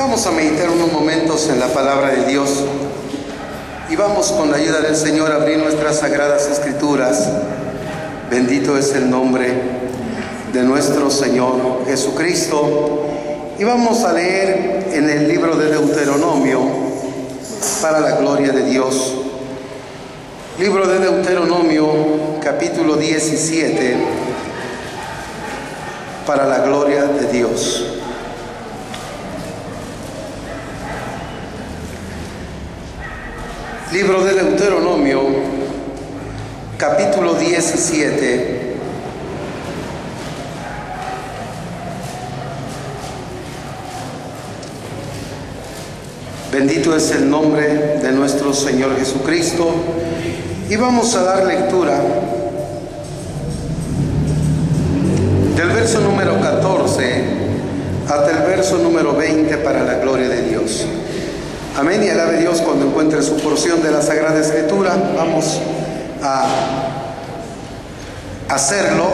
Vamos a meditar unos momentos en la palabra de Dios y vamos con la ayuda del Señor a abrir nuestras sagradas escrituras. Bendito es el nombre de nuestro Señor Jesucristo. Y vamos a leer en el libro de Deuteronomio para la gloria de Dios. Libro de Deuteronomio, capítulo 17, para la gloria de Dios. Libro de Deuteronomio, capítulo 17. Bendito es el nombre de nuestro Señor Jesucristo. Y vamos a dar lectura del verso número 14 hasta el verso número 20 para la gloria de Dios. Amén, y alabe Dios cuando encuentre su porción de la Sagrada Escritura. Vamos a hacerlo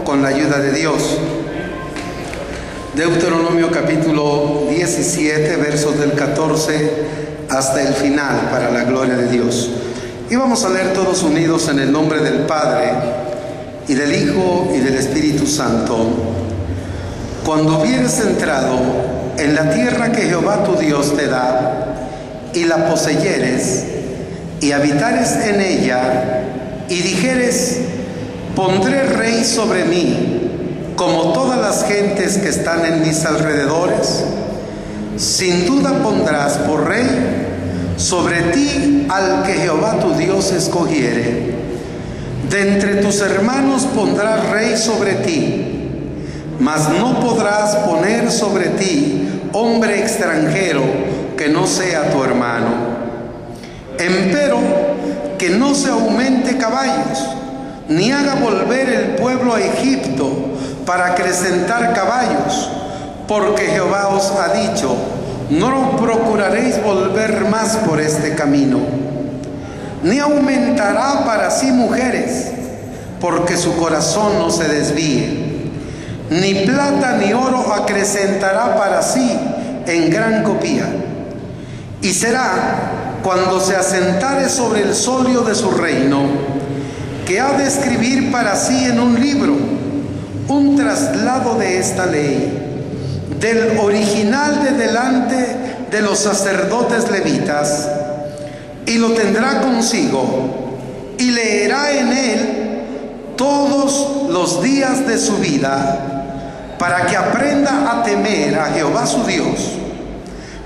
con la ayuda de Dios. Deuteronomio capítulo 17, versos del 14 hasta el final, para la gloria de Dios. Y vamos a leer todos unidos en el nombre del Padre, y del Hijo, y del Espíritu Santo. Cuando hubieres entrado en la tierra que Jehová tu Dios te da, y la poseyeres, y habitares en ella, y dijeres: pondré rey sobre mí, como todas las gentes que están en mis alrededores, sin duda pondrás por rey sobre ti al que Jehová tu Dios escogiere. De entre tus hermanos pondrás rey sobre ti, mas no podrás poner sobre ti hombre extranjero que no sea tu hermano. Empero que no se aumente caballos, ni haga volver el pueblo a Egipto para acrecentar caballos, porque Jehová os ha dicho: no procuraréis volver más por este camino. Ni aumentará para sí mujeres, porque su corazón no se desvíe. Ni plata ni oro acrecentará para sí en gran copia. Y será cuando se asentare sobre el solio de su reino, que ha de escribir para sí en un libro un traslado de esta ley, del original de delante de los sacerdotes levitas, y lo tendrá consigo, y leerá en él todos los días de su vida, para que aprenda a temer a Jehová su Dios,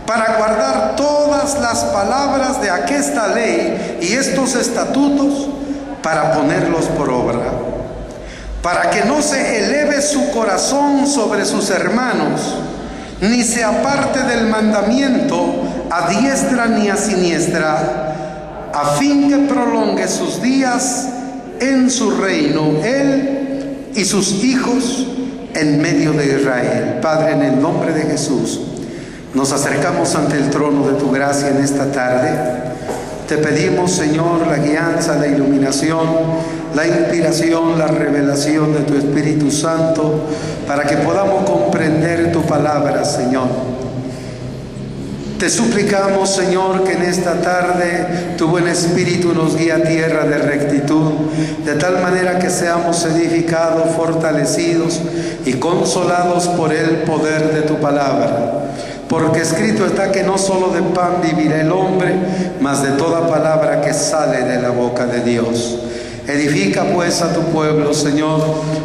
para guardar todas las palabras de aquesta ley y estos estatutos, para ponerlos por obra, para que no se eleve su corazón sobre sus hermanos, ni se aparte del mandamiento a diestra ni a siniestra, a fin que prolongue sus días en su reino, él y sus hijos en medio de Israel. Padre, en el nombre de Jesús, nos acercamos ante el trono de tu gracia en esta tarde. Te pedimos, Señor, la guianza, la iluminación, la inspiración, la revelación de tu Espíritu Santo, para que podamos comprender tu palabra, Señor. Te suplicamos, Señor, que en esta tarde tu buen Espíritu nos guíe a tierra de rectitud, de tal manera que seamos edificados, fortalecidos y consolados por el poder de tu palabra. Porque escrito está que no solo de pan vivirá el hombre, mas de toda palabra que sale de la boca de Dios. Edifica pues a tu pueblo, Señor,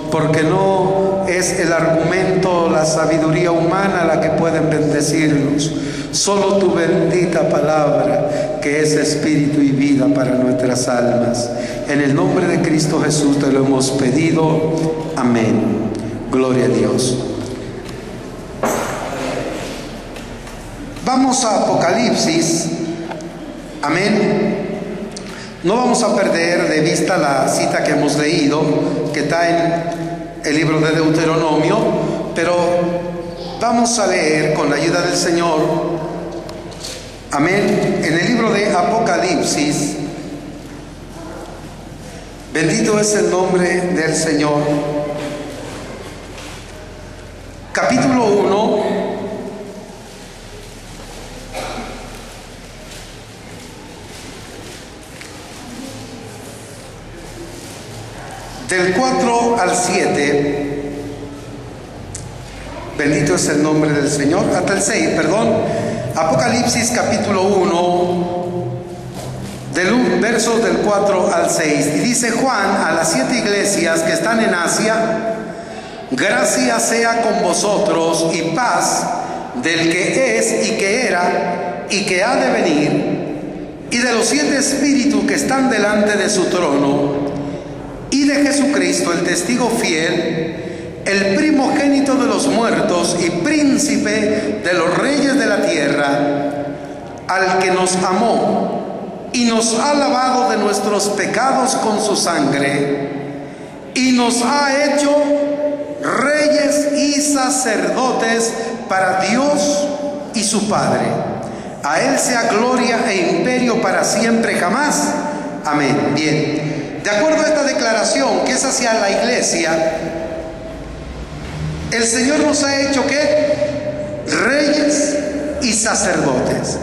porque no es el argumento, la sabiduría humana la que pueden bendecirnos. Solo tu bendita palabra, que es espíritu y vida para nuestras almas. En el nombre de Cristo Jesús te lo hemos pedido. Amén. Gloria a Dios. Vamos a Apocalipsis. Amén. No vamos a perder de vista la cita que hemos leído, que está en el libro de Deuteronomio, pero vamos a leer con la ayuda del Señor, amén, en el libro de Apocalipsis. Bendito es el nombre del Señor. Capítulo 1, del 4 al 7, bendito es el nombre del Señor, hasta el 6, perdón, Apocalipsis capítulo 1, versos del 4 al 6, y dice Juan a las 7 iglesias que están en Asia: gracia sea con vosotros y paz del que es y que era y que ha de venir, y de los 7 espíritus que están delante de su trono, y de Jesucristo, el testigo fiel, el primogénito de los muertos y príncipe de los reyes de la tierra, al que nos amó y nos ha lavado de nuestros pecados con su sangre, y nos ha hecho reyes y sacerdotes para Dios y su Padre. A Él sea gloria e imperio para siempre jamás. Amén. Bien, de acuerdo a esta declaración que es hacia la iglesia, el Señor nos ha hecho ¿qué? Reyes y sacerdotes.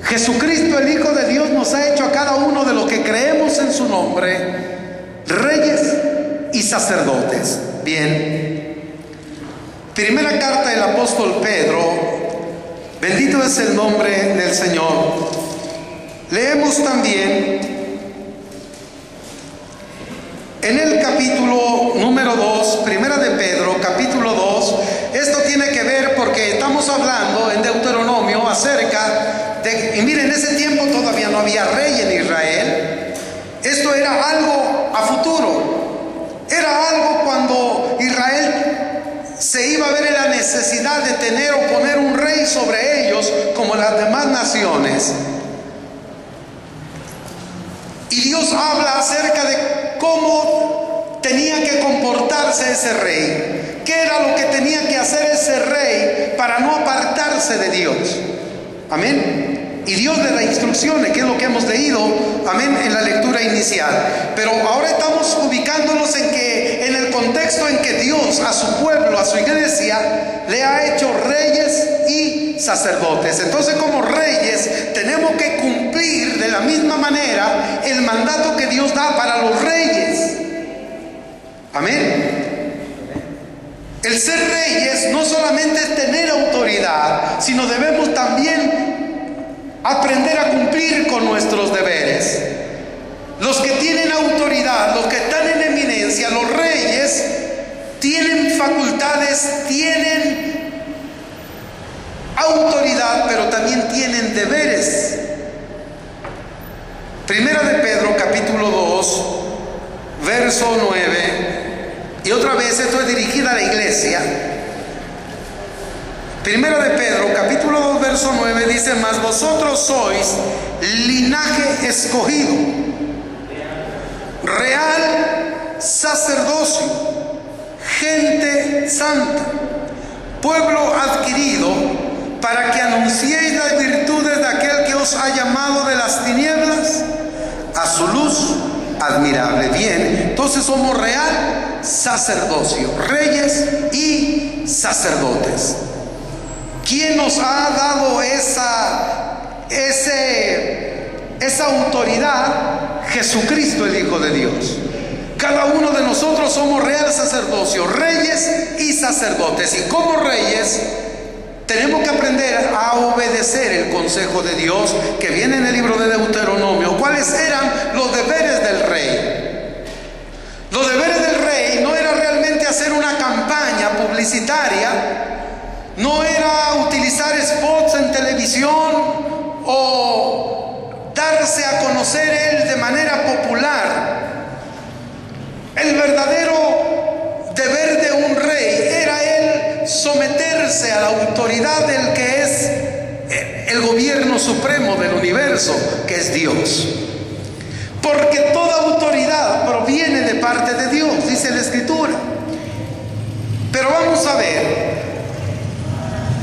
Jesucristo, el Hijo de Dios, nos ha hecho a cada uno de los que creemos en su nombre reyes y sacerdotes. Bien, primera carta del apóstol Pedro, bendito es el nombre del Señor. Leemos también en el capítulo número 2, primera de Pedro, capítulo 2. Esto tiene que ver porque estamos hablando en Deuteronomio acerca de, y miren, en ese tiempo todavía no había rey en Israel. Esto era algo a futuro. Era algo cuando Israel se iba a ver en la necesidad de tener o poner un rey sobre ellos como las demás naciones. Y Dios habla acerca de cómo tenía que comportarse ese rey, qué era lo que tenía que hacer ese rey para no apartarse de Dios. Amén. Y Dios le da instrucciones, que es lo que hemos leído, amén, en la lectura inicial. Pero ahora estamos ubicándonos en el contexto en que Dios a su pueblo, a su iglesia, le ha hecho reyes y sacerdotes. Entonces, como reyes, tenemos que cumplir de la misma manera el mandato que Dios da para los reyes. Amén. El ser reyes no solamente es tener autoridad, sino debemos también aprender a cumplir con nuestros deberes. Los que tienen autoridad, los que están en eminencia, los reyes, tienen facultades, tienen autoridad, pero también tienen deberes. Primera de Pedro, capítulo 2, verso 9, y otra vez esto es dirigida a la iglesia. Primera de Pedro, capítulo 2, verso 9, dice: mas vosotros sois linaje escogido, real sacerdocio, gente santa, pueblo adquirido, para que anunciéis las virtudes de aquel que os ha llamado de las tinieblas a su luz admirable. Bien, entonces somos real sacerdocio, reyes y sacerdotes. ¿Quién nos ha dado esa autoridad? Jesucristo, el Hijo de Dios. Cada uno de nosotros somos real sacerdocio, reyes y sacerdotes. Y como reyes tenemos que aprender a obedecer el consejo de Dios que viene en el libro de Deuteronomio. ¿Cuáles eran los deberes del rey? Los deberes del rey no era realmente hacer una campaña publicitaria, no era utilizar spots en televisión o darse a conocer él de manera popular. El verdadero deber de un rey era él someterse a la autoridad del que es el gobierno supremo del universo, que es Dios. Porque toda autoridad proviene de parte de Dios, dice la Escritura. Pero vamos a ver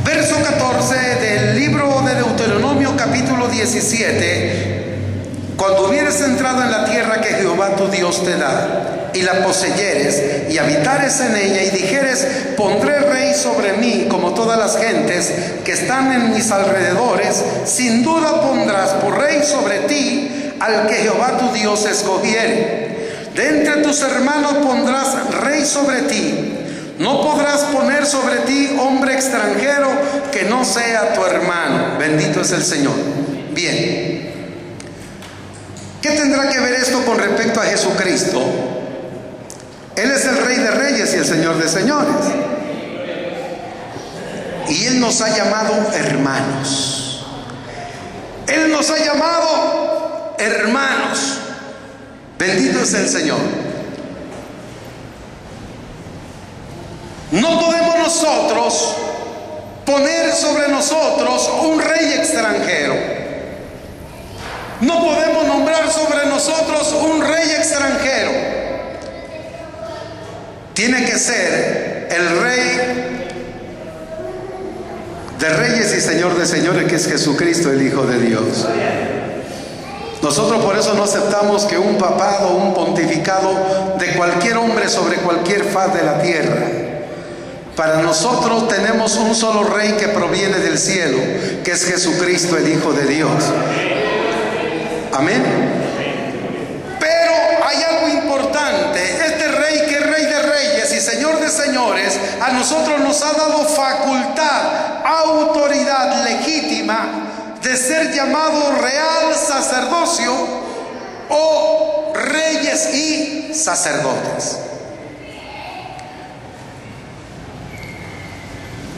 verso 14 del libro de Deuteronomio, capítulo 17. Cuando hubieres entrado en la tierra que Jehová tu Dios te da, y la poseyeres, y habitares en ella, y dijeres: pondré rey sobre mí como todas las gentes que están en mis alrededores, sin duda pondrás por rey sobre ti al que Jehová tu Dios escogiere. De entre tus hermanos pondrás rey sobre ti. No podrás poner sobre ti hombre extranjero que no sea tu hermano. Bendito es el Señor. Bien. ¿Qué tendrá que ver esto con respecto a Jesucristo? Él es el Rey de Reyes y el Señor de Señores. Y Él nos ha llamado hermanos. Él nos ha llamado hermanos. Bendito es el Señor. No podemos nosotros poner sobre nosotros un rey extranjero. No podemos nombrar sobre nosotros un rey extranjero. Tiene que ser el Rey de Reyes y Señor de Señores, que es Jesucristo, el Hijo de Dios. Nosotros por eso no aceptamos que un papado, un pontificado de cualquier hombre sobre cualquier faz de la tierra. Para nosotros tenemos un solo Rey que proviene del cielo, que es Jesucristo, el Hijo de Dios. Amén. Pero hay algo importante. Este Rey, que es Rey de Reyes y Señor de Señores, a nosotros nos ha dado facultad, autoridad legítima de ser llamado real sacerdocio o reyes y sacerdotes.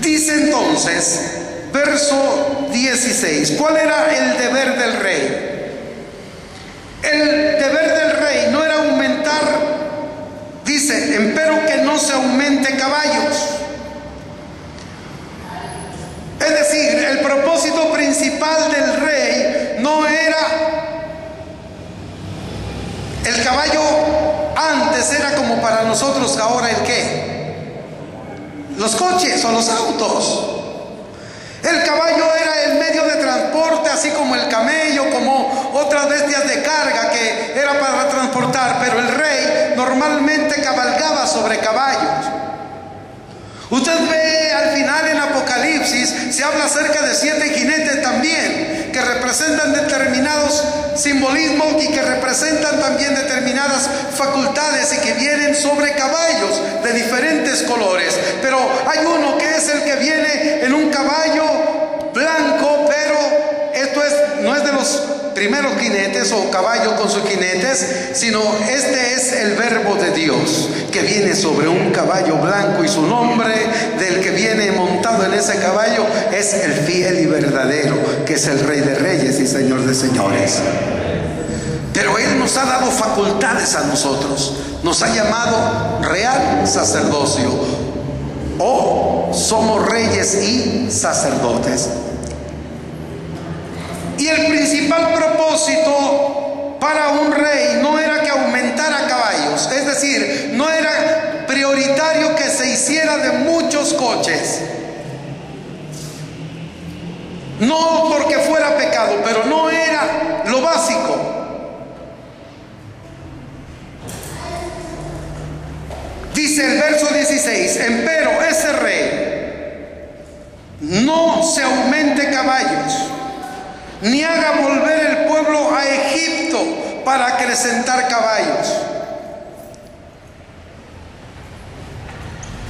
Dice entonces, verso 16, ¿cuál era el deber del rey? El deber del rey no era aumentar, dice, empero que no se aumente caballos. Es decir, el propósito principal del rey no era el caballo. Antes era como para nosotros ahora el qué, los coches o los autos. El caballo era el medio de transporte, así como el camello, como otras bestias de carga que era para transportar, pero el rey normalmente cabalgaba sobre caballos. Usted ve al final en Apocalipsis, se habla acerca de 7 jinetes también, que representan determinados simbolismos y que representan también determinadas facultades y que vienen sobre caballos de diferentes colores. Pero hay uno que es el que viene en un caballo blanco, pero esto no es de los primeros jinetes o caballos con sus jinetes, sino este es el Verbo de Dios que viene sobre un caballo blanco, y su nombre del que viene montado en ese caballo es el fiel y verdadero, que es el Rey de Reyes y Señor de Señores. Pero Él nos ha dado facultades a nosotros, nos ha llamado real sacerdocio, o somos reyes y sacerdotes. Y el principal propósito para un rey no era que aumentara caballos, es decir, no era prioritario que se hiciera de muchos coches. No porque fuera pecado, pero no era lo básico. Dice el verso 16, empero ese rey no se aumente caballos, ni haga volver el pueblo a Egipto para acrecentar caballos.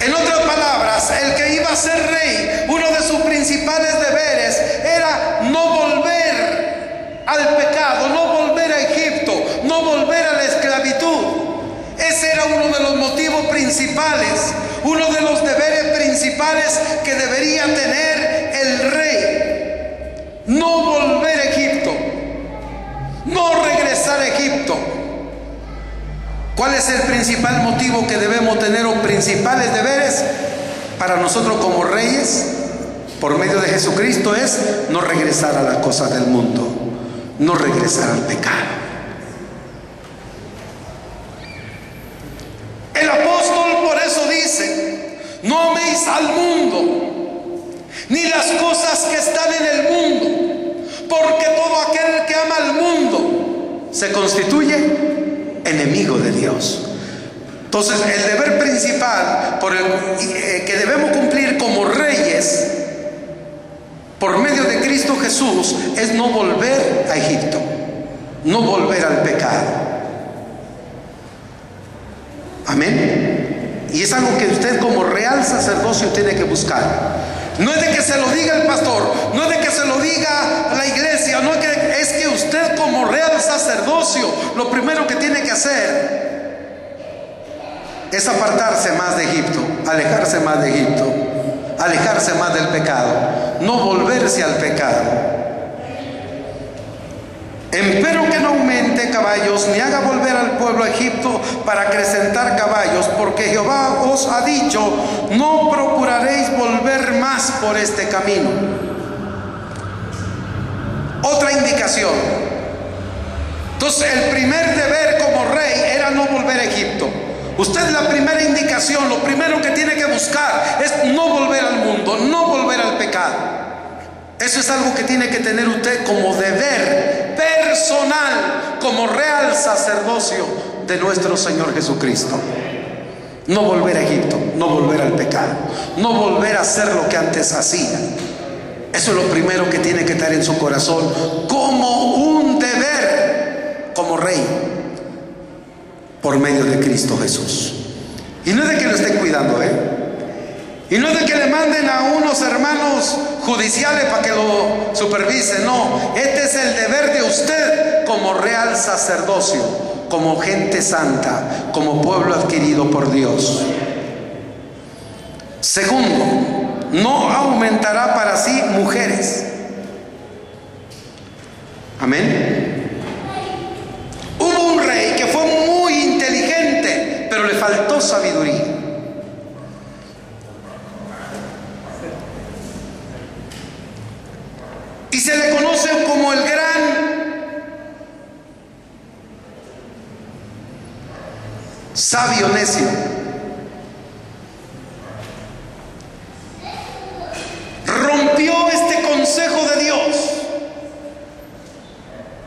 En otras palabras, el que iba a ser rey, uno de sus principales deberes era no volver al pecado, no volver a Egipto, no volver a la esclavitud. Ese era uno de los motivos principales, uno de los deberes principales que debería tener el rey. No volver a Egipto, no regresar a Egipto. ¿Cuál es el principal motivo que debemos tener, o principales deberes para nosotros como reyes por medio de Jesucristo? Es no regresar a las cosas del mundo, no regresar al pecado. El apóstol por eso dice, no améis al mundo, ni las cosas que están en el mundo, porque todo aquel que ama al mundo se constituye enemigo de Dios. Entonces, el deber principal que debemos cumplir como reyes por medio de Cristo Jesús es no volver a Egipto, no volver al pecado. Amén. Y es algo que usted como real sacerdocio tiene que buscar. No es de que se lo diga el pastor, no es de que se lo diga la iglesia, no es que usted como real sacerdocio, lo primero que tiene que hacer es apartarse más de Egipto, alejarse más de Egipto, alejarse más del pecado, no volverse al pecado. Empero que no aumente caballos, ni haga volver al pueblo a Egipto para acrecentar caballos, porque Jehová os ha dicho: no procuraréis volver más por este camino. Otra indicación. Entonces, el primer deber como rey era no volver a Egipto. Usted, la primera indicación, lo primero que tiene que buscar es no volver al mundo, no volver al pecado. Eso es algo que tiene que tener usted como deber personal, como real sacerdocio de nuestro Señor Jesucristo. No volver a Egipto, no volver al pecado, no volver a hacer lo que antes hacía. Eso es lo primero que tiene que estar en su corazón como un deber, como rey, por medio de Cristo Jesús. Y no es de que lo estén cuidando, y no es de que le manden a unos hermanos judiciales para que lo supervisen. No, este es el deber de usted como real sacerdocio, como gente santa, como pueblo adquirido por Dios. Segundo, no aumentará para sí mujeres. Amén. Hubo un rey que fue muy inteligente, pero le faltó sabiduría. Y se le conoce como el gran sabio necio. Rompió este consejo de Dios.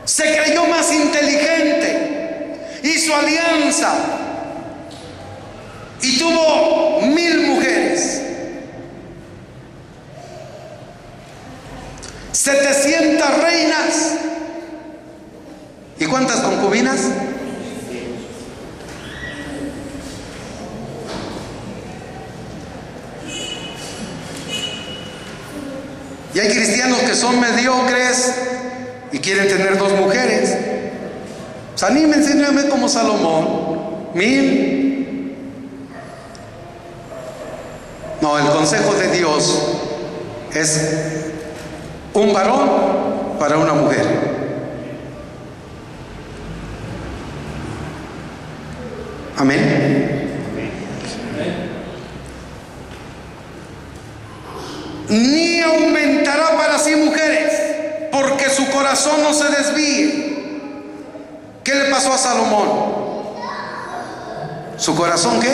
Se creyó más inteligente. Hizo alianza. Y tuvo 1000 mujeres. 700 reinas. ¿Y cuántas concubinas? Y hay cristianos que son mediocres y quieren tener 2 mujeres. Pues anímense, no como Salomón. 1000. No, el consejo de Dios es un varón para una mujer. Amén. Ni aumentará para sí mujeres, porque su corazón no se desvíe. ¿Qué le pasó a Salomón? ¿Su corazón qué?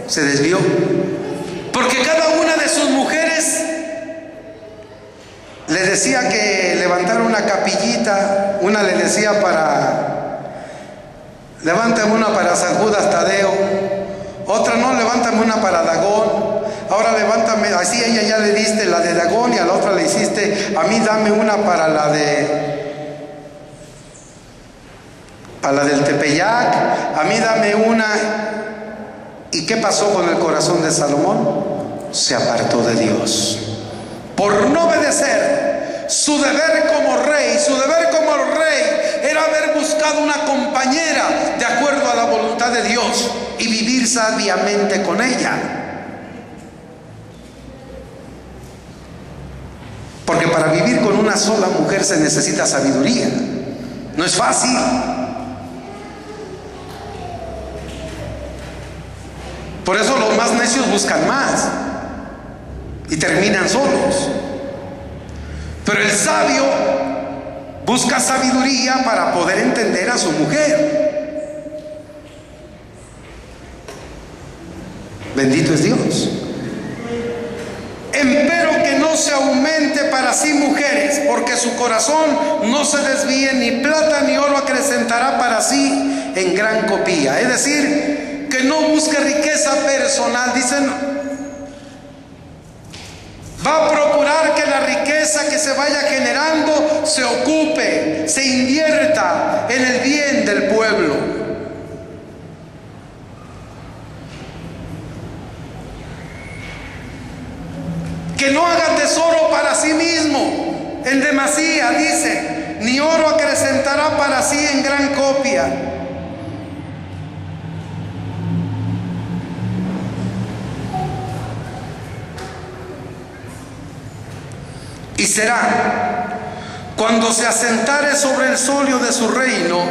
Se desvió. Porque cada una de sus mujeres le decía que levantara una capillita. Una le decía levántame una para San Judas Tadeo. Otra no, levántame una para Dagón. Ahora levántame, así ella ya le diste la de Dagón y a la otra le hiciste, a mí dame una para la del Tepeyac, a mí dame una. ¿Y qué pasó con el corazón de Salomón? Se apartó de Dios. Por no obedecer su deber como rey. Su deber como rey era haber buscado una compañera de acuerdo a la voluntad de Dios y vivir sabiamente con ella. Porque para vivir con una sola mujer se necesita sabiduría. No es fácil. Por eso los más necios buscan más y terminan solos. Pero el sabio busca sabiduría para poder entender a su mujer. Bendito es Dios. Empero que no se aumente para sí mujeres, porque su corazón no se desvíe, ni plata ni oro acrecentará para sí en gran copia. Es decir, que no busque riqueza personal. Dicen, va a procurar que la riqueza que se vaya generando se ocupe, se invierta en el bien del pueblo. tesoro para sí mismo en demasía, dice, ni oro acrecentará para sí en gran copia. Y será cuando se asentare sobre el solio de su reino,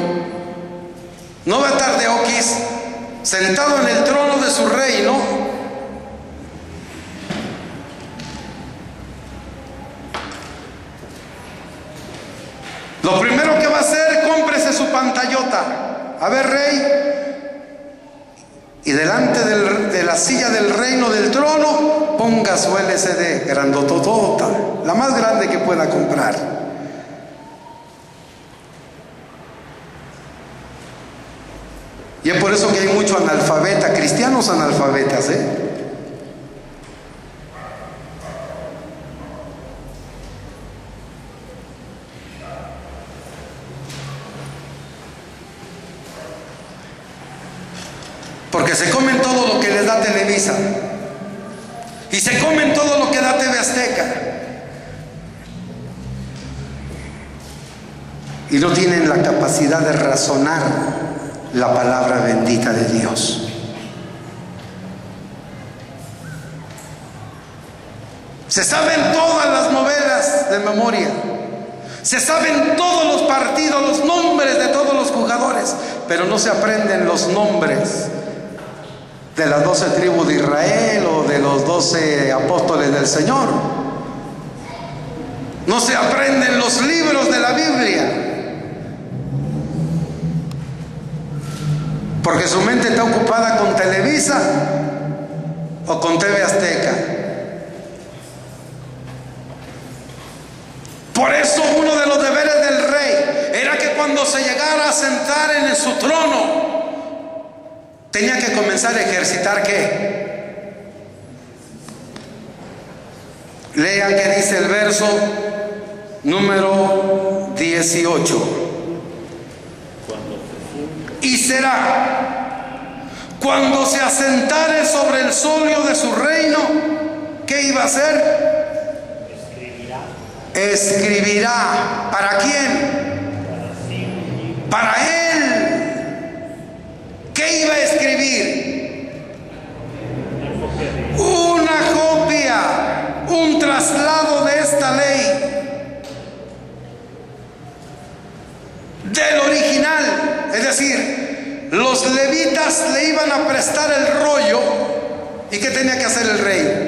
no va a estar de oquis, sentado en el trono de su reino, lo primero que va a hacer, cómprese su pantallota. A ver, rey, y delante de la silla del reino del trono, ponga su LCD grandototota, la más grande que pueda comprar. Y es por eso que hay mucho analfabeta, cristianos analfabetas, porque se comen todo lo que les da Televisa y se comen todo lo que da TV Azteca y no tienen la capacidad de razonar la palabra bendita de Dios. Se saben todas las novelas de memoria, se saben todos los partidos, los nombres de todos los jugadores, pero no se aprenden los nombres de las 12 tribus de Israel o de los 12 apóstoles del Señor. No se aprenden los libros de la Biblia, porque su mente está ocupada con Televisa o con TV Azteca. Por eso uno de los deberes del rey era que cuando se llegara a sentar en su trono, tenía que comenzar a ejercitar ¿qué? Lean que dice el verso número 18. Y será cuando se asentare sobre el solio de su reino, ¿qué iba a hacer? Escribirá. ¿Para quién? Para él. ¿Qué iba a escribir? Una copia, un traslado de esta ley del original. Es decir, los levitas le iban a prestar el rollo. ¿Y qué tenía que hacer el rey?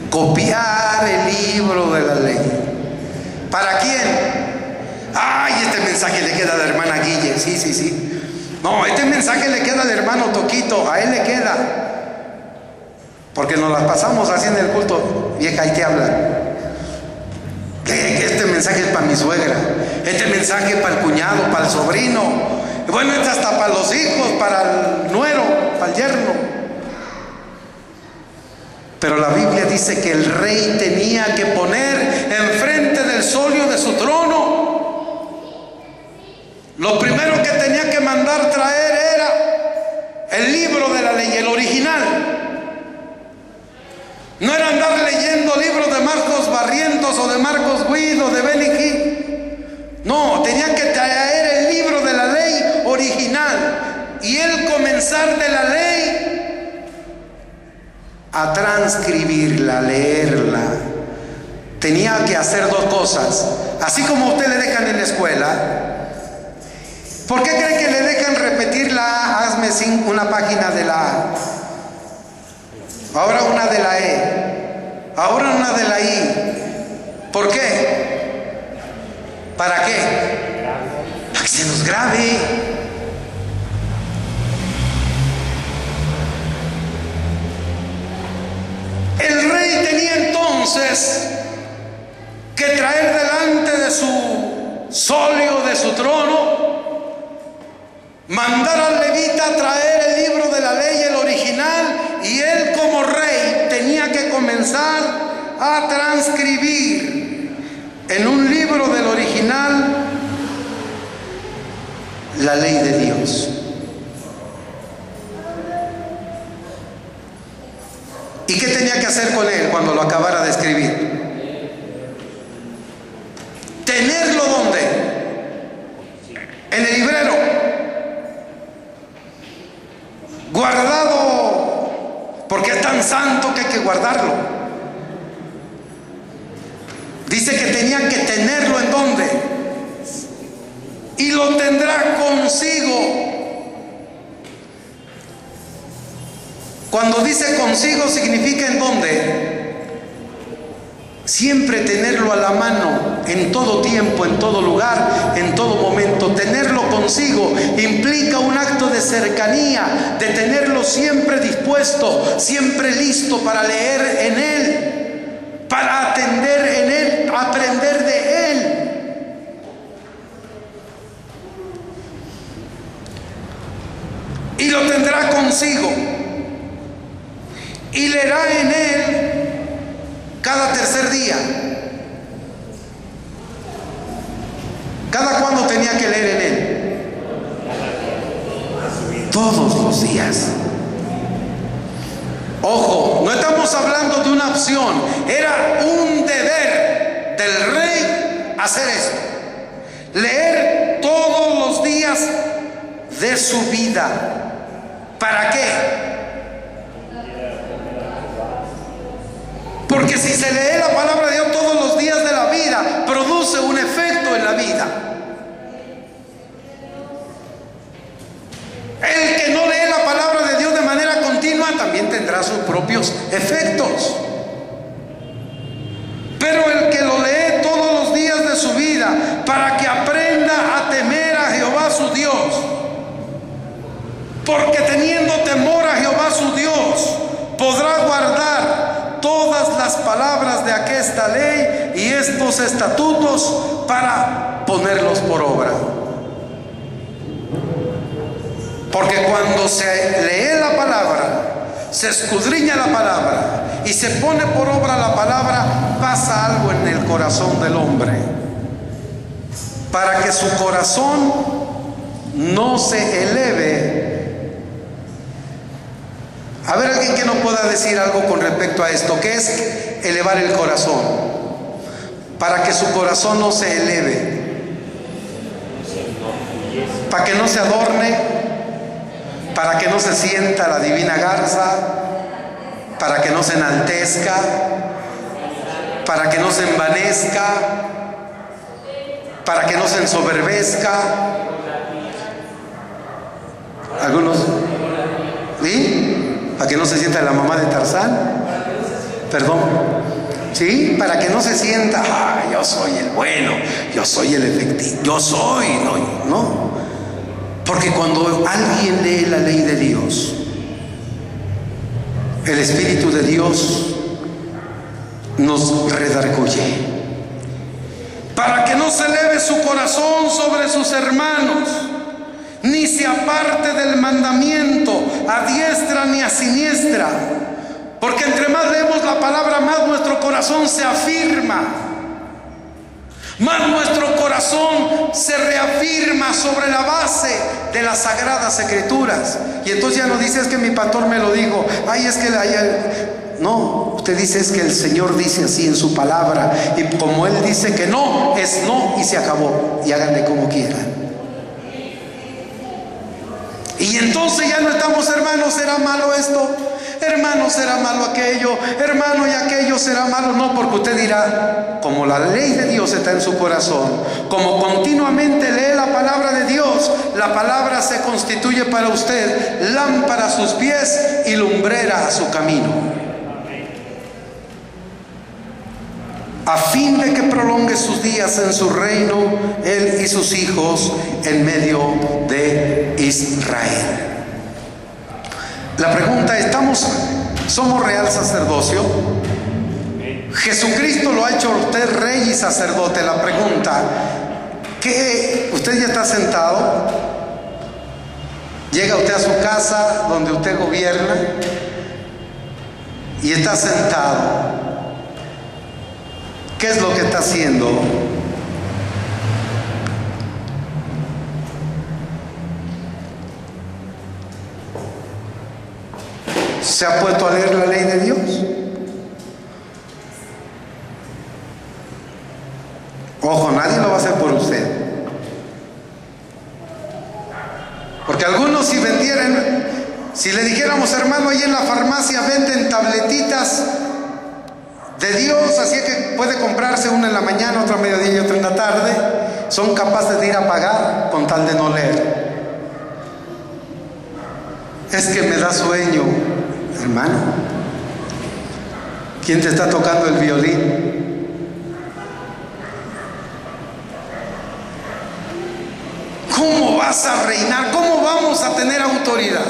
Copiar el libro de la ley. ¿Para quién? Ay, este mensaje le queda a la hermana Guille. Sí. No, este mensaje le queda al hermano Toquito. A él le queda. Porque nos las pasamos así en el culto. Vieja, ahí te hablan. Este mensaje es para mi suegra. Este mensaje es para el cuñado, para el sobrino. Bueno, este hasta para los hijos, para el nuero, para el yerno. Pero la Biblia dice que el rey tenía que poner enfrente del solio de su trono. Lo primero que tenía que mandar traer era el libro de la ley, el original. No era andar leyendo libros de Marcos Barrientos o de Marcos Guido o de Beniquí. No, tenía que traer el libro de la ley original y él comenzar de la ley a transcribirla, leerla. Tenía que hacer dos cosas. Así como a usted le dejan en la escuela, ¿por qué cree que le dejan repetir la A? Hazme una página de la A, ahora una de la E, ahora una de la I. ¿Por qué? ¿Para qué? Para que se nos grabe. El rey tenía entonces que traer delante de su solio, de su trono, mandar al levita a traer el libro de la ley, el original, y él como rey tenía que comenzar a transcribir en un libro del original la ley de Dios. ¿Y qué tenía tenía que hacer con él cuando lo acabara de escribir? ¿Tenerlo dónde? En el librero. Guardado, porque es tan santo que hay que guardarlo. Dice que tenía que tenerlo en dónde. Y lo tendrá consigo. Cuando dice consigo significa en dónde. Siempre tenerlo a la mano, en todo tiempo, en todo lugar, en todo momento. Tenerlo consigo implica un acto de cercanía, de tenerlo siempre dispuesto, siempre listo para leer en él, para atender en él, aprender de él. Y lo tendrá consigo. Y leerá en él cada tercer día. ¿Cada cuándo tenía que leer en él? Todos los días. Ojo, no estamos hablando de una opción. Era un deber del rey hacer esto. Leer todos los días de su vida. ¿Para qué? Porque si se lee la palabra de Dios todos los días de la vida, produce un efecto en la vida. El que no lee la palabra de Dios de manera continua también tendrá sus propios efectos. Pero el que lo lee todos los días de su vida, para que aprenda a temer a Jehová su Dios. Porque teniendo temor a Jehová su Dios, podrá guardar todas las palabras de aquesta ley y estos estatutos para ponerlos por obra. Porque cuando se lee la palabra, se escudriña la palabra y se pone por obra la palabra, pasa algo en el corazón del hombre, para que su corazón no se eleve. A ver, alguien que no pueda decir algo con respecto a esto. ¿Qué es elevar el corazón? Para que su corazón no se eleve, para que no se adorne, para que no se sienta la divina garza, para que no se enaltezca, para que no se envanezca, para que no se ensoberbezca. Algunos, ¿sí? Para que no se sienta la mamá de Tarzán. Perdón. ¿Sí? Para que no se sienta, yo soy el bueno, yo soy el efectivo, yo soy, no. Porque cuando alguien lee la ley de Dios, el Espíritu de Dios nos redarguye. Para que no se eleve su corazón sobre sus hermanos, ni se aparte del mandamiento a diestra ni a siniestra. Porque entre más leemos la palabra, más nuestro corazón se afirma, más nuestro corazón se reafirma sobre la base de las sagradas escrituras. Y entonces ya no dice, es que mi pastor me lo dijo, es que no, usted dice, es que el Señor dice así en su palabra, y como Él dice que no, es no y se acabó, y háganle como quieran. Y entonces ya no estamos, hermano, ¿será malo esto? Hermano, ¿será malo aquello? Hermano, y aquello será malo. No, porque usted dirá, como la ley de Dios está en su corazón, como continuamente lee la palabra de Dios, la palabra se constituye para usted lámpara a sus pies y lumbrera a su camino, a fin de que prolongue sus días en su reino, él y sus hijos en medio de Israel. La pregunta es, ¿somos real sacerdocio? Jesucristo lo ha hecho a usted rey y sacerdote. La pregunta, ¿qué? ¿Usted ya está sentado? Llega usted a su casa donde usted gobierna y está sentado. ¿Qué es lo que está haciendo? ¿Se ha puesto a leer la ley de Dios? Ojo, nadie lo va a hacer por usted. Porque algunos si vendieran, si le dijéramos, hermano, ahí en la farmacia venden tabletitas de Dios, así que puede comprarse una en la mañana, otra a mediodía y otra en la tarde, son capaces de ir a pagar con tal de no leer. Es que me da sueño, hermano. ¿Quién te está tocando el violín? ¿Cómo vas a reinar? ¿Cómo vamos a tener autoridad?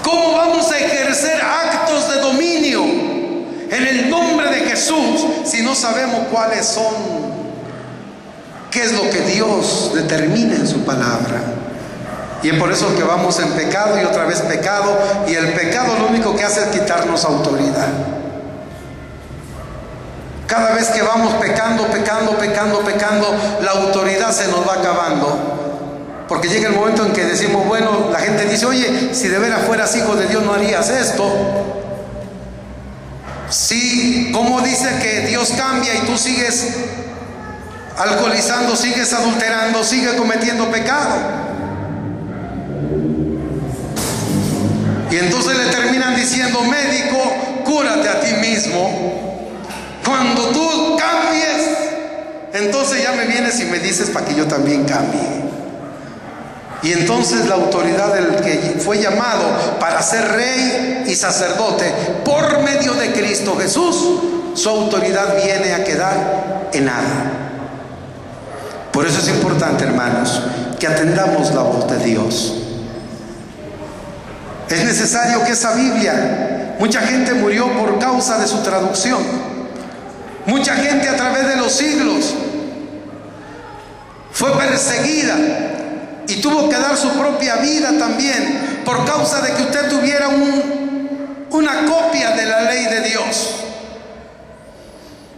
¿Cómo vamos a ejercer actos de dominio en el nombre de Jesús si no sabemos cuáles son? ¿Qué es lo que Dios determina en su palabra? Y es por eso que vamos en pecado y otra vez pecado, y el pecado lo único que hace es quitarnos autoridad. Cada vez que vamos pecando, la autoridad se nos va acabando. Porque llega el momento en que decimos, bueno, la gente dice, oye, si de veras fueras hijo de Dios no harías esto. Sí, ¿cómo dice que Dios cambia y tú sigues alcoholizando, sigues adulterando, sigues cometiendo pecado? Y entonces le terminan diciendo, médico, cúrate a ti mismo. Cuando tú cambies, entonces ya me vienes y me dices para que yo también cambie. Y entonces la autoridad del que fue llamado para ser rey y sacerdote por medio de Cristo Jesús, su autoridad viene a quedar en nada. Por eso es importante, hermanos, que atendamos la voz de Dios. Es necesario que esa Biblia, mucha gente murió por causa de su traducción. Mucha gente a través de los siglos fue perseguida y tuvo que dar su propia vida también por causa de que usted tuviera una copia de la ley de Dios.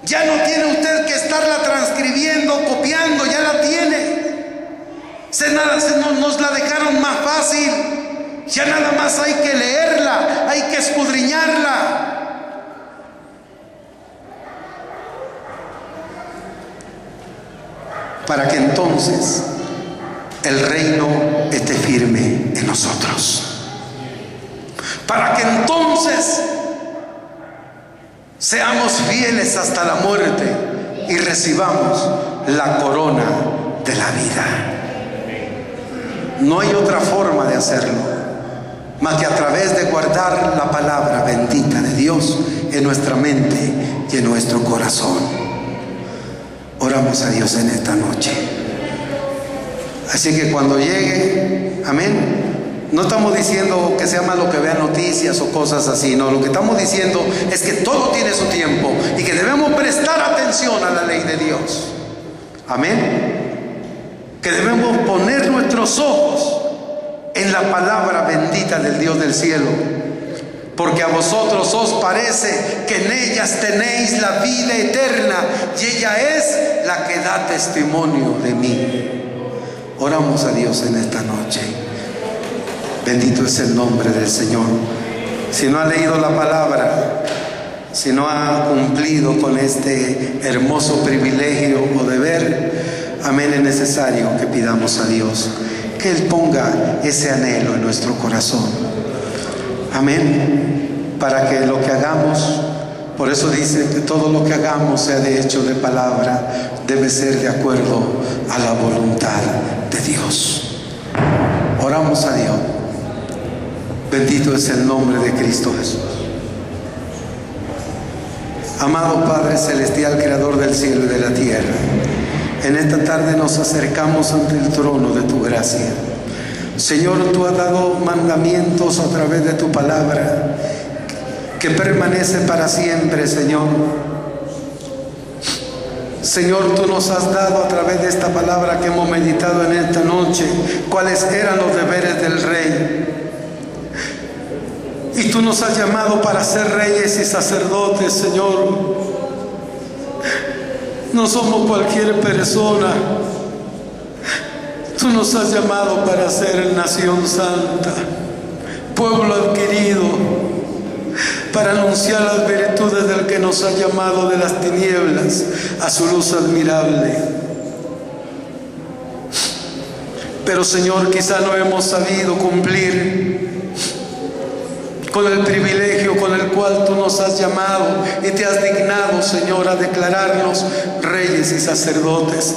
Ya no tiene usted que estarla transcribiendo, copiando, ya la tiene. Nos la dejaron más fácil. Ya nada más hay que leerla, hay que escudriñarla. Para que entonces el reino esté firme en nosotros. Para que entonces seamos fieles hasta la muerte y recibamos la corona de la vida. No hay otra forma de hacerlo más que a través de guardar la palabra bendita de Dios en nuestra mente y en nuestro corazón. Oramos a Dios en esta noche. Así que cuando llegue, amén, no estamos diciendo que sea malo que vea noticias o cosas así, no, lo que estamos diciendo es que todo tiene su tiempo y que debemos prestar atención a la ley de Dios. Amén. Que debemos poner nuestros ojos en la palabra bendita del Dios del cielo. Porque a vosotros os parece que en ellas tenéis la vida eterna, y ella es la que da testimonio de mí. Oramos a Dios en esta noche. Bendito es el nombre del Señor. Si no ha leído la palabra, si no ha cumplido con este hermoso privilegio o deber, amén, es necesario que pidamos a Dios que Él ponga ese anhelo en nuestro corazón. Amén. Para que lo que hagamos, por eso dice que todo lo que hagamos, sea de hecho de palabra, debe ser de acuerdo a la voluntad de Dios. Oramos a Dios. Bendito es el nombre de Cristo Jesús. Amado Padre Celestial, Creador del cielo y de la tierra, en esta tarde nos acercamos ante el trono de tu gracia. Señor, tú has dado mandamientos a través de tu palabra que permanece para siempre, Señor. Señor, tú nos has dado a través de esta palabra que hemos meditado en esta noche cuáles eran los deberes del rey. Y tú nos has llamado para ser reyes y sacerdotes, Señor. No somos cualquier persona. Tú nos has llamado para ser nación santa, pueblo adquirido, para anunciar las virtudes del que nos ha llamado de las tinieblas a su luz admirable. Pero Señor, quizá no hemos sabido cumplir con el privilegio con el cual tú nos has llamado y te has dignado, Señor, a declararnos reyes y sacerdotes.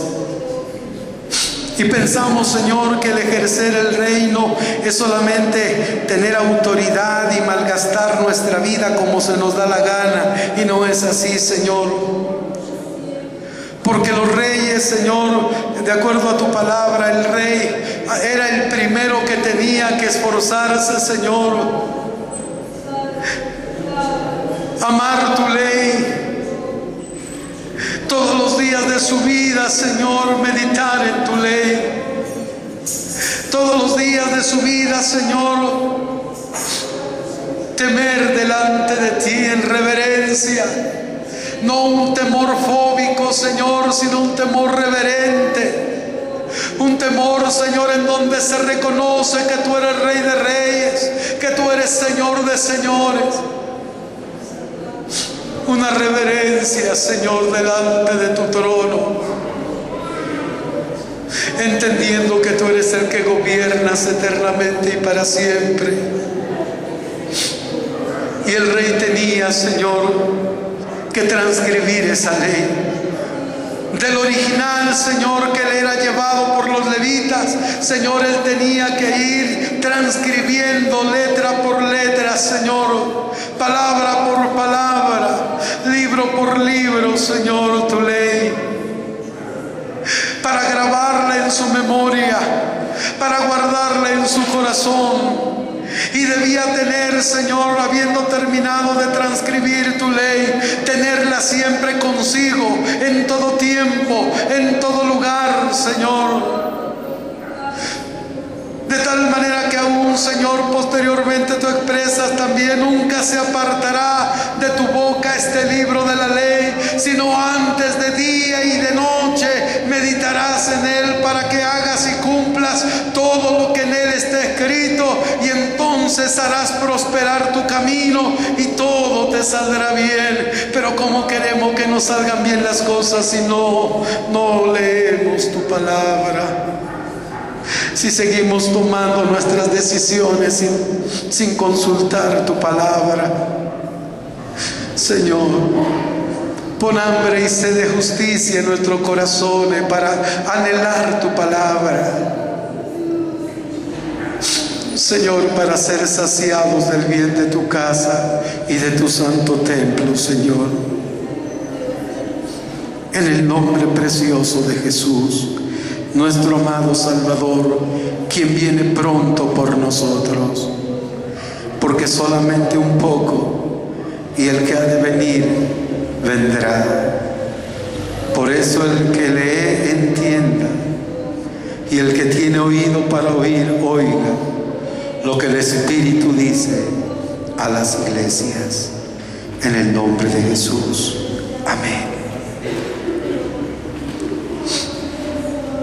Y pensamos, Señor, que el ejercer el reino es solamente tener autoridad y malgastar nuestra vida como se nos da la gana. Y no es así, Señor. Porque los reyes, Señor, de acuerdo a tu palabra, el rey era el primero que tenía que esforzarse, Señor, amar tu ley. Todos los días de su vida, Señor, meditar en tu ley. Todos los días de su vida, Señor, temer delante de ti en reverencia. No un temor fóbico, Señor, sino un temor reverente. Un temor, Señor, en donde se reconoce que tú eres Rey de Reyes, que tú eres Señor de Señores. Una reverencia, Señor, delante de tu trono, entendiendo que tú eres el que gobiernas eternamente y para siempre. Y el rey tenía, Señor, que transcribir esa ley. Del original, Señor, que le era llevado por los levitas, Señor, él tenía que ir transcribiendo letra por letra, Señor, palabra por palabra, libro por libro, Señor, tu ley, para grabarla en su memoria, para guardarla en su corazón. Y debía tener, Señor, habiendo terminado de transcribir tu ley, tenerla siempre consigo, en todo tiempo, en todo lugar, Señor. De tal manera que aún, Señor, posteriormente tú expresas también, nunca se apartará de tu boca este libro de la ley, sino antes de día y de noche meditarás en él para que hagas y cumplas todo lo que en él está escrito, y entonces harás prosperar tu camino y todo te saldrá bien. Pero ¿cómo queremos que nos salgan bien las cosas si no leemos tu palabra? Si seguimos tomando nuestras decisiones sin consultar tu palabra. Señor, pon hambre y sed de justicia en nuestros corazones para anhelar tu palabra. Señor, para ser saciados del bien de tu casa y de tu santo templo, Señor. En el nombre precioso de Jesús, nuestro amado Salvador, quien viene pronto por nosotros, porque solamente un poco y el que ha de venir vendrá. Por eso el que lee entienda, y el que tiene oído para oír oiga lo que el Espíritu dice a las iglesias. En el nombre de Jesús. Amén.